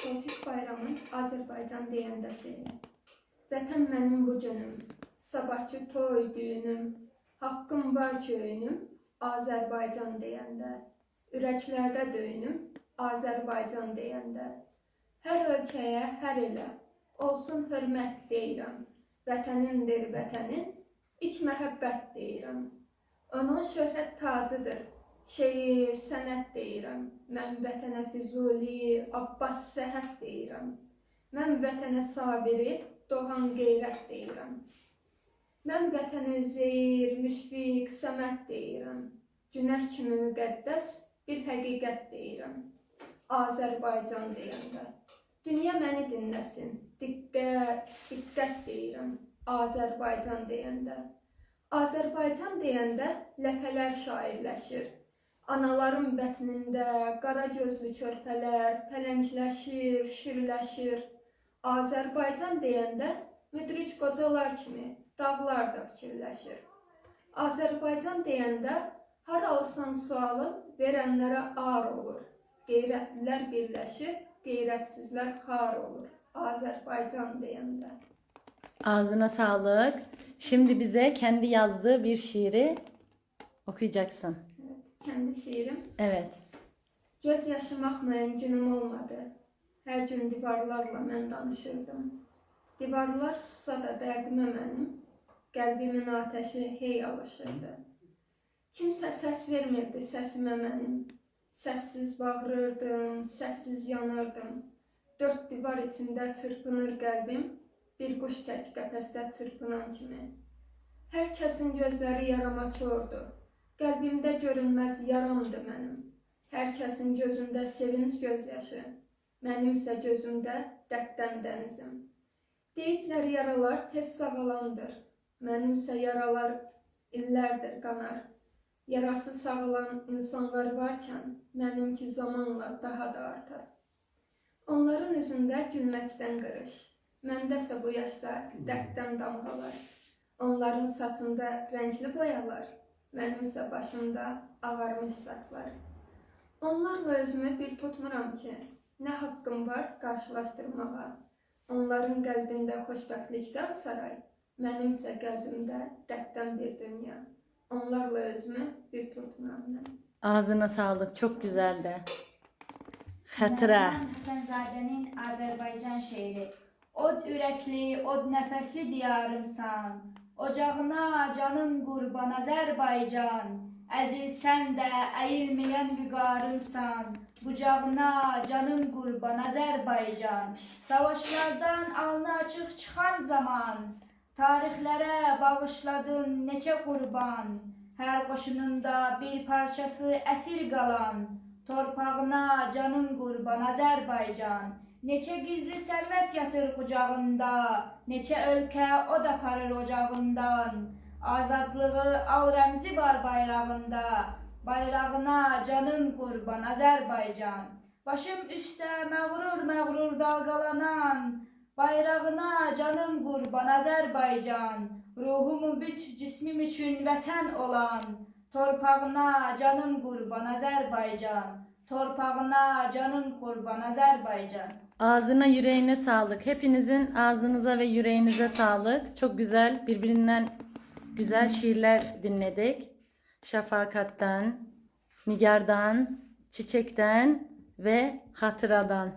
Tofiq Bayramın Azərbaycan deyəndə şeiri. Vətən mənim bu günüm, sabahçı toy düyünüm, haqqım var köyünüm, Azərbaycan deyəndə. Ürəklərdə döyünüm, Azərbaycan deyəndə. Hər ölkəyə, hər elə, olsun hörmət deyirəm. Vətənindir vətənin, ilk məhəbbət deyirəm. Onun şöhrət tacıdır, şeir, sənət deyirəm. Mən vətənə Füzuli, Abbas Səhət deyirəm. Mən vətənə Sabiri, Doğan Qeyrət deyirəm. Mən vətənə Üzeyir, Müşfiq, Səməd deyirəm. Günəş kimi müqəddəs bir həqiqət deyirəm. Azərbaycan deyəndə. Dünya məni dinləsin, diqqət, diqqət deyirəm. Azərbaycan deyəndə. Azərbaycan deyəndə ləpələr şairləşir. Anaların bətnində qara gözlü körpələr pələngləşir, şirləşir. Azərbaycan deyəndə müdric qocalar kimi dağlar da fikirləşir. Azərbaycan deyəndə har alsan sualın verənlərə ar olur. Qeyrətlilər birləşir, qeyrətsizlər xar olur. Azərbaycan deyəndə. Ağzına sağlık. Şimdi bize kendi yazdığı bir şiiri okuyacaksın. Evet, kendi şiirim. Evet. Göz yaşım axmayan günüm olmadı. Hər gün divarlarla mən danışırdım. Divarlar sussa da dərdimə mənim, qəlbimin ateşi hey alışırdı. Kimsə səs vermirdi səsimə mənim. Səssiz bağırırdım, səssiz yanırdım. Dörd divar içində çırpınır qəlbim, bir quş tək qəfəsdə çırpınan kimi. Hər kəsin gözləri yarama kordu. Qəlbimdə görünməz yaramdı mənim. Hər kəsin gözündə sevinç gözyaşı. Mənimsə gözümdə dərddən dənizim. Deyiblər yaralar tez sağalandır. Mənimsə yaralar illərdir qanar. Yarası sağalan insanlar varkən, mənimki zamanla daha da artar. Onların üzündə gülməkdən qırış. Məndəsə bu yaşda dərddən damğalar. Onların saçında rəngli boyalar, mənimsə başımda ağarmış saçlar. Onlarla özümü bir tutmuram ki, nə haqqım var qarşılaşdırmağa. Onların qəlbində xoşbəxtlikdən saray, mənimsə qəlbimdə dərddən bir dünya. Onlarla özümü bir tutmuram mən. Ağzına sağlık. Çok güzeldi. Hatıra. Həsənzadənin Azərbaycan şeiri. Od ürəkli, od nəfəsli diyarımsan. Ocağına canın qurban Azərbaycan. Əzilsən də əyilməyən vüqarımsan. Bucağına canın qurban Azərbaycan. Savaşlardan alnı açıq çıxan zaman. Tarixlərə bağışladın neçə qurban. Hər qoşununda bir parçası əsir qalan. Torpağına canın qurban Azərbaycan. Neçə gizli sərvət yatır qucağında, neçə ölkə od aparır ocağından. Azadlığı al rəmzi var bayrağında, bayrağına canın qurban Azərbaycan. Başım üstə məğrur dalqalanan, bayrağına canım qurban Azərbaycan. Ruhumu büt cismim üçün vətən olan, torpağına canım qurban Azərbaycan. Torpağına canım qurban Azərbaycan. Ağzına yüreğine sağlık. Hepinizin ağzınıza ve yüreğinize sağlık. Çok güzel, birbirinden güzel şiirler dinledik. Şafakat'tan, Nigar'dan, Çiçek'ten ve Hatıra'dan.